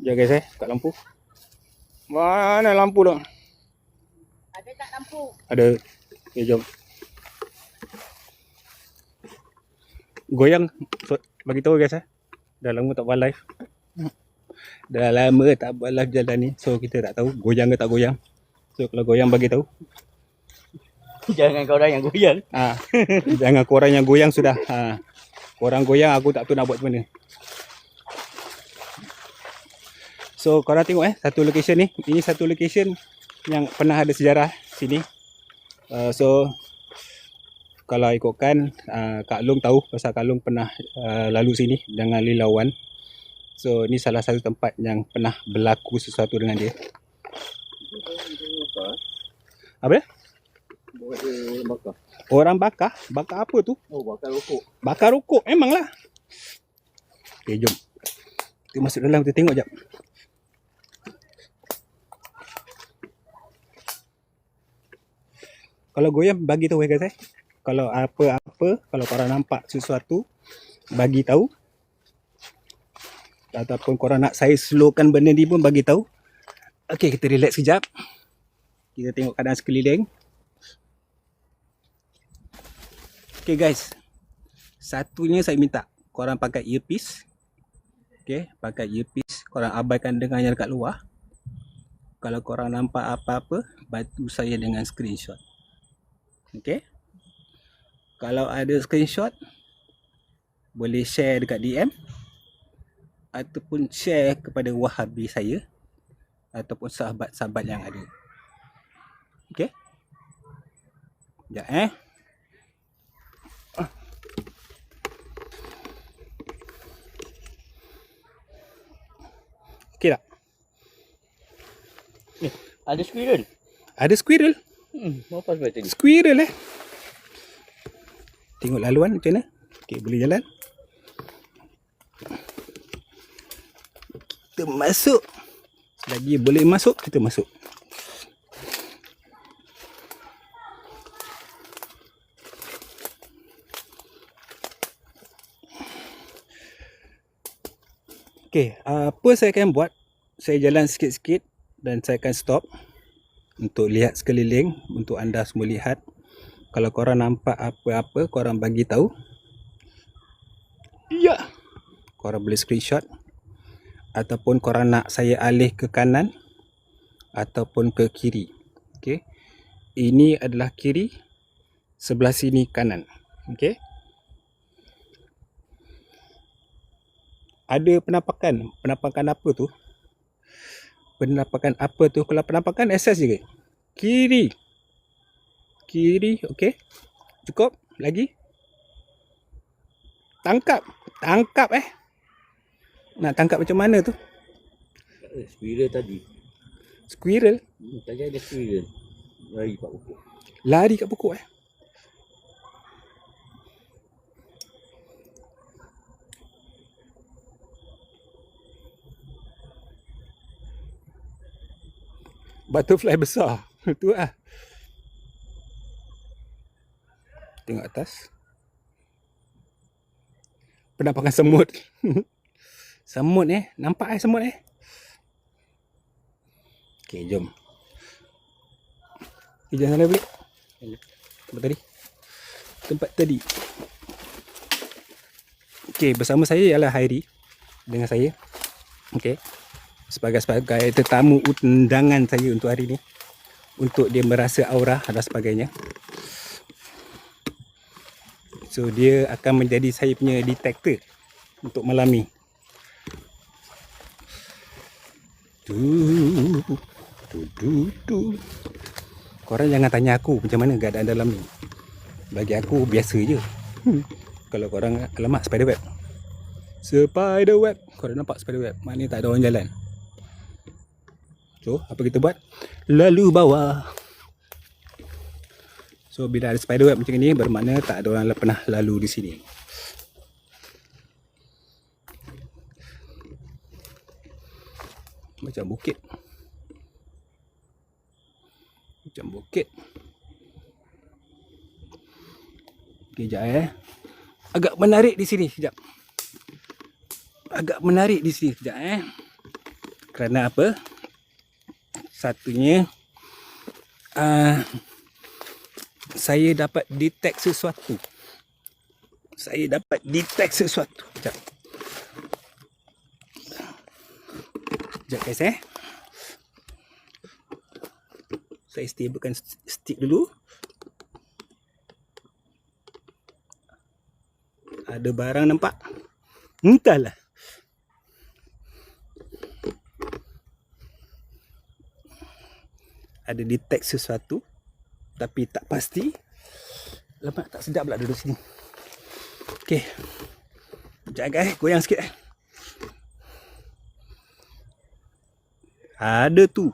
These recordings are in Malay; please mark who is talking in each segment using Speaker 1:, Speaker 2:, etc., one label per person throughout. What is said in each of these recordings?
Speaker 1: Sekejap guys kat lampu. Mana lampu tu?
Speaker 2: Ada tak lampu?
Speaker 1: Ada. Okay, jom. Goyang. So, bagi tahu guys Dah lama tak buat live. Dah lama tak buat live jalan ni. So kita tak tahu goyang ke tak goyang. So kalau goyang bagi tahu.
Speaker 2: Jangan korang yang goyang.
Speaker 1: Jangan korang yang goyang sudah. Korang goyang aku tak tahu nak buat macam mana. So korang tengok satu location ni. Ini satu location yang pernah ada sejarah sini. So kalau ikutkan Kak Long tahu pasal Kak Long pernah lalu sini dengan Lilawan. So ni salah satu tempat yang pernah berlaku sesuatu dengan dia. Apa dia?
Speaker 2: Bakar.
Speaker 1: Orang bakar? Bakar apa tu?
Speaker 2: Oh, bakar rokok.
Speaker 1: Bakar rokok, memanglah. Okay, jom. Kita masuk dalam, kita tengok jap. Kalau goyang, bagi tahu guys Kalau apa-apa, kalau korang nampak sesuatu, bagi tahu. Ataupun korang nak saya slowkan benda ni pun bagi tahu. Okay, kita relax sekejap. Kita tengok keadaan sekeliling. Okay guys, satunya saya minta korang pakai earpiece. Okay, pakai earpiece. Korang abaikan dengar yang dekat luar. Kalau korang nampak apa-apa, bantu saya dengan screenshot. Okay. Kalau ada screenshot, boleh share dekat DM. Ataupun share kepada wahabi saya. Ataupun sahabat-sahabat yang ada. Okay. Sekejap Okay tak?
Speaker 2: Ada squirrel.
Speaker 1: Ada squirrel.
Speaker 2: Apa sebab tadi?
Speaker 1: Squirrel Tengok laluan macam mana. Okay, boleh jalan. Kita masuk. Selagi boleh masuk, kita masuk. Okay, apa saya akan buat? Saya jalan sikit-sikit dan saya akan stop untuk lihat sekeliling, untuk anda semua lihat. Kalau korang nampak apa-apa, korang bagi tahu. Ya. Korang boleh screenshot. Ataupun korang nak saya alih ke kanan ataupun ke kiri. Okay. Ini adalah kiri, sebelah sini kanan. Okay. Ada penampakan. Penampakan apa tu? Penampakan apa tu? Kalau penampakan access je ke? Kiri. Kiri, okey. Cukup. Lagi. Tangkap. Tangkap Nak tangkap macam mana tu?
Speaker 2: Squirrel tadi.
Speaker 1: Squirrel?
Speaker 2: Tadi ada squirrel. Lari kat pokok.
Speaker 1: Lari kat pokok Butterfly besar. Tu Tengok atas. Penampakan semut. Semut nampak semut Okay, jom. Jangan sana balik. Tempat tadi. Okay, bersama saya ialah Hairi. Dengan saya. Okay. Sebagai tetamu undangan saya untuk hari ni. Untuk dia merasa aura dan sebagainya. So dia akan menjadi saya punya detektor untuk malam ni. Korang jangan tanya aku macam mana keadaan dalam ni. Bagi aku biasa je. Kalau korang, alamak, spider web. Spider web. Korang nampak spider web? Maknanya tak ada orang jalan. So apa kita buat? Lalu bawah. So bila ada spider web macam ni, bermakna tak ada orang pernah lalu di sini. Macam bukit. Macam bukit. Okay, sekejap agak menarik di sini sekejap. Agak menarik di sini sekejap Kerana apa? Satunya saya dapat detect sesuatu. Sekejap. Sekejap guys Saya stablekan stick dulu. Ada barang nampak? Entahlah. Ada detect sesuatu tapi tak pasti. Lepas tak sedap pula duduk sini. Okey. Sekejap goyang sikit Ada tu.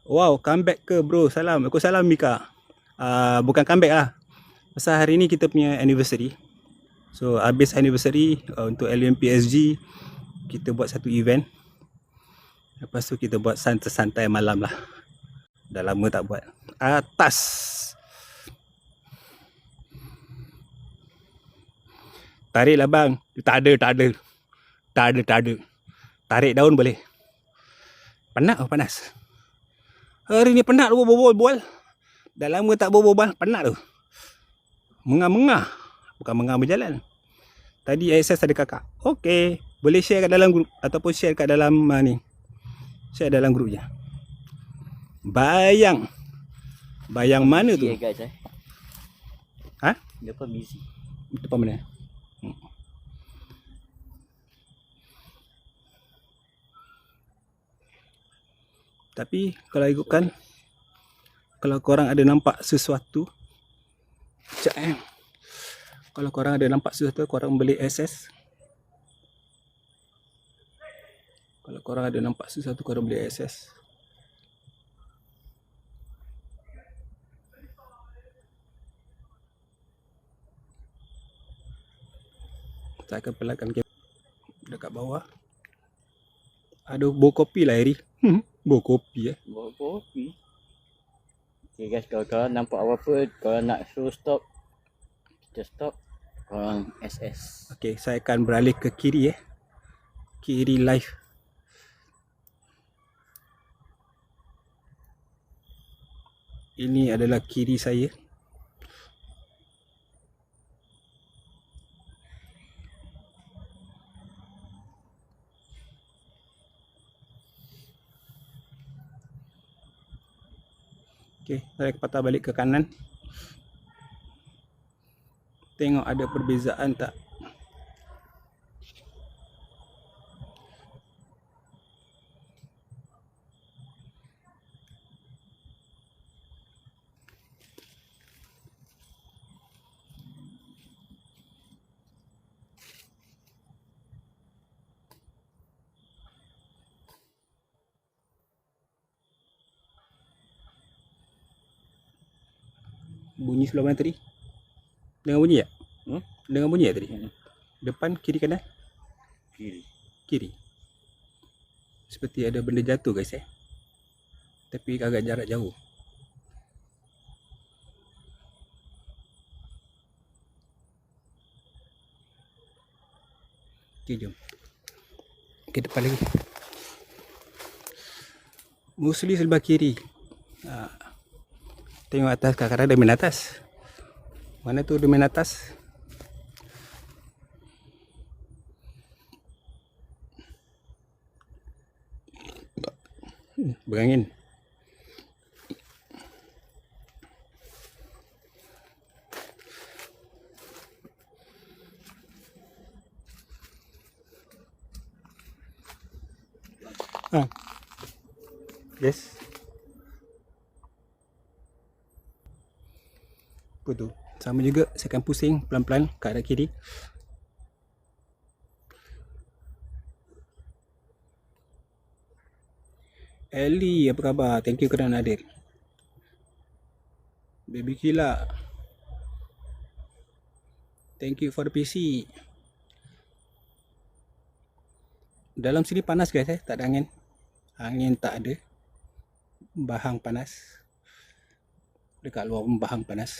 Speaker 1: Wow, comeback ke bro? Salam. Aku salam Mika. Bukan comeback lah. Pasal hari ni kita punya anniversary. So habis anniversary untuk LMPSG, kita buat satu event. Lepas tu kita buat santai-santai malam lah. Dah lama tak buat. Atas. Tarik lah bang. Tak ada. Tarik daun boleh. Penat atau panas? Hari ni penat tu berbual. Dah lama tak berbual. Penat tu. Mengah-mengah. Bukan mengah berjalan. Tadi ASS ada kakak. Okey. Boleh share kat dalam grup. Ataupun share kat dalam ni. Share dalam grup je. Bayang mana tu?
Speaker 2: Ya guys
Speaker 1: Ha?
Speaker 2: Depan busy.
Speaker 1: Depan mana? Tapi kalau ikutkan, kalau korang ada nampak sesuatu, kalau korang ada nampak sesuatu, korang boleh access. Kalau korang ada nampak sesuatu, korang boleh access. Saya akan perlahan dekat bawah. Ada bau kopi lah Eri. Bau kopi
Speaker 2: Bawa kopi. Okay guys, kalau korang nampak apa-apa, korang nak show stop, kita stop. Korang SS.
Speaker 1: Okey, saya akan beralih ke kiri Kiri live. Ini adalah kiri saya. Okey, saya patah balik ke kanan. Tengok ada perbezaan tak? Bunyi sebelah mana tadi? Dengar bunyi tak? Dengar bunyi tak tadi? Depan, kiri, kanan? Kiri. Seperti ada benda jatuh guys tapi agak jarak jauh. Okey, jom ke depan lagi. Mostly sebelah kiri. Tengok atas, kadang-kadang ada main atas. Mana tu ada main atas? Berangin. Yes. Apa tu? Sama juga, saya akan pusing pelan-pelan ke arah kiri. Ellie, apa khabar? Thank you kerana hadir. Baby Kila, thank you for the PC. Dalam sini panas guys tak ada angin. Angin tak ada. Bahang panas. Dekat luar pun bahang panas.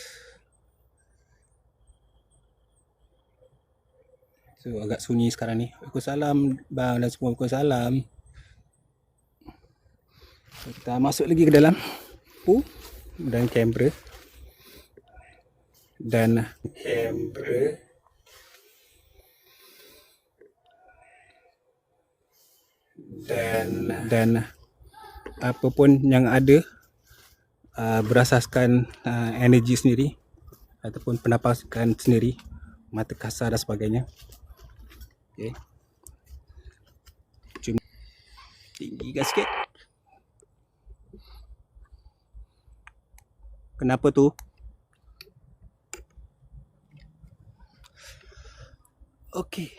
Speaker 1: So agak sunyi sekarang ni. Waalaikumsalam bang dan semua. Waalaikumsalam. So, kita masuk lagi ke dalam dan kamera dan apa pun yang ada berasaskan energi sendiri ataupun penampakan sendiri, mata kasar dan sebagainya. Okay. Cuma tinggikan sikit. Kenapa tu? Okey.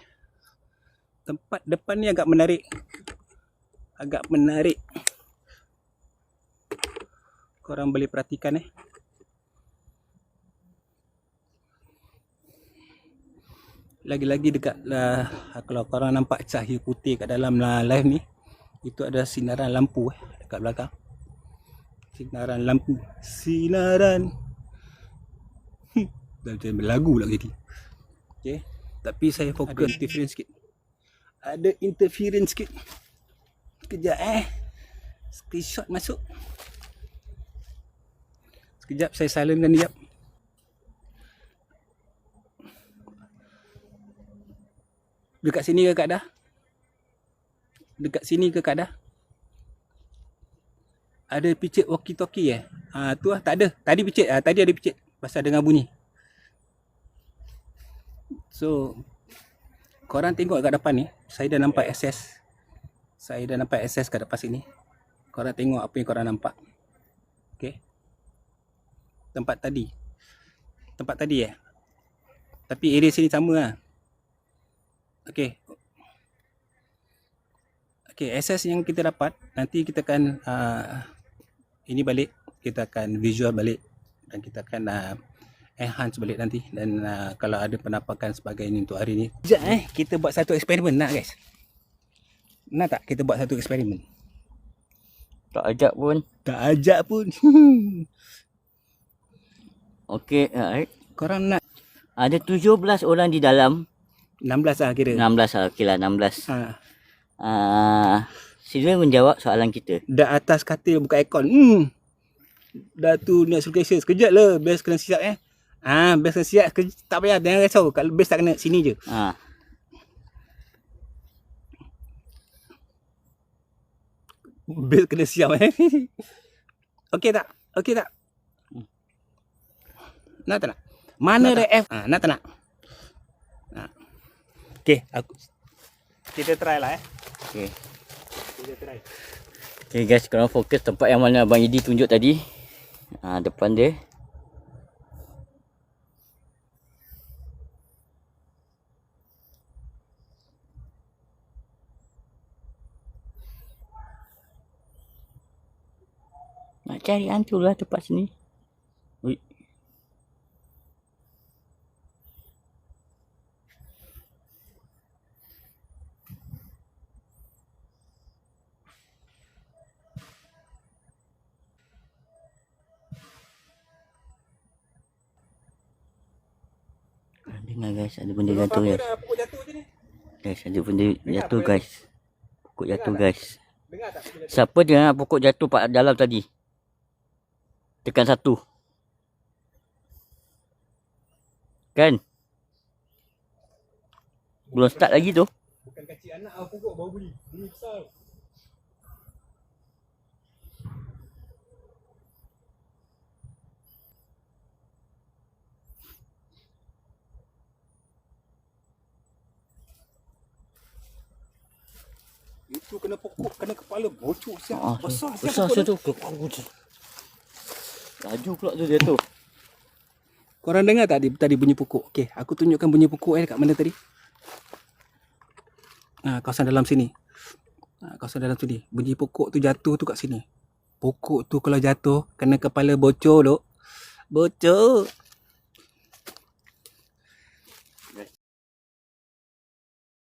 Speaker 1: Tempat depan ni agak menarik. Korang boleh perhatikan Lagi-lagi dekat kalau korang nampak cahaya putih kat dalam live ni, itu ada sinaran lampu dekat belakang. Sinaran dah macam lagu pula jadi. Okey, tapi saya fokus ada interference sikit. Sekejap screenshot masuk. Sekejap saya silentkan sekejap. Dekat sini ke Kak Dah? Dekat sini ke Kak Dah? Ada picit walkie-talkie tu tak ada. Tadi picit, tadi ada picit pasal dengar bunyi. So korang tengok kat depan ni, saya dah nampak access. Saya dah nampak access kat depan sini. Korang tengok apa yang korang nampak. Okey. Tempat tadi tapi area sini sama lah. Okey, access yang kita dapat, nanti kita akan ini balik, kita akan visual balik dan kita akan enhance balik nanti. Dan kalau ada penampakan sebagainya untuk hari ni, sekejap kita buat satu eksperimen nak guys. Nak tak kita buat satu eksperimen?
Speaker 2: Tak ajak pun. Okey,
Speaker 1: Korang nak?
Speaker 2: Ada 17 orang di dalam.
Speaker 1: 16 lah kira.
Speaker 2: 16 lah, okey lah 16. Sila menjawab soalan kita.
Speaker 1: Dah atas katil buka aircon. Dah tu nak suruh kisah. Sekejap lah, best kena siap best kena siap. Tak payah, jangan risau. Kalau best tak kena, sini je. Best kena siap Okey tak? Nak tak nak? Mana ada F? Nak tak nak? Okey, kita try lah
Speaker 2: Okey.
Speaker 1: Kita try.
Speaker 2: Okey guys, korang fokus tempat yang mana Abang Idi tunjuk tadi. Depan dia. Nak cari hantu lah tempat sini. Ui. Dengar guys, ada benda jatuh guys.
Speaker 1: Pokok jatuh je ni.
Speaker 2: Guys, ada benda jatuh guys. Pokok jatuh guys.
Speaker 1: Dengar tak?
Speaker 2: Siapa dengar pokok jatuh pak dalam tadi? Tekan 1. Kan? Belum start lagi tu.
Speaker 1: Bukan kecil anak pokok baru bunyi. Bunyi besar. Itu kena pokok, kena kepala bocor siap. Besar
Speaker 2: tu. Laju pula tu jatuh.
Speaker 1: Korang dengar tak tadi bunyi pokok? Okey, aku tunjukkan bunyi pokok dekat mana tadi. Kawasan dalam sini. Kawasan dalam sini. Bunyi pokok tu jatuh tu kat sini. Pokok tu kalau jatuh kena kepala bocor duk. Bocor.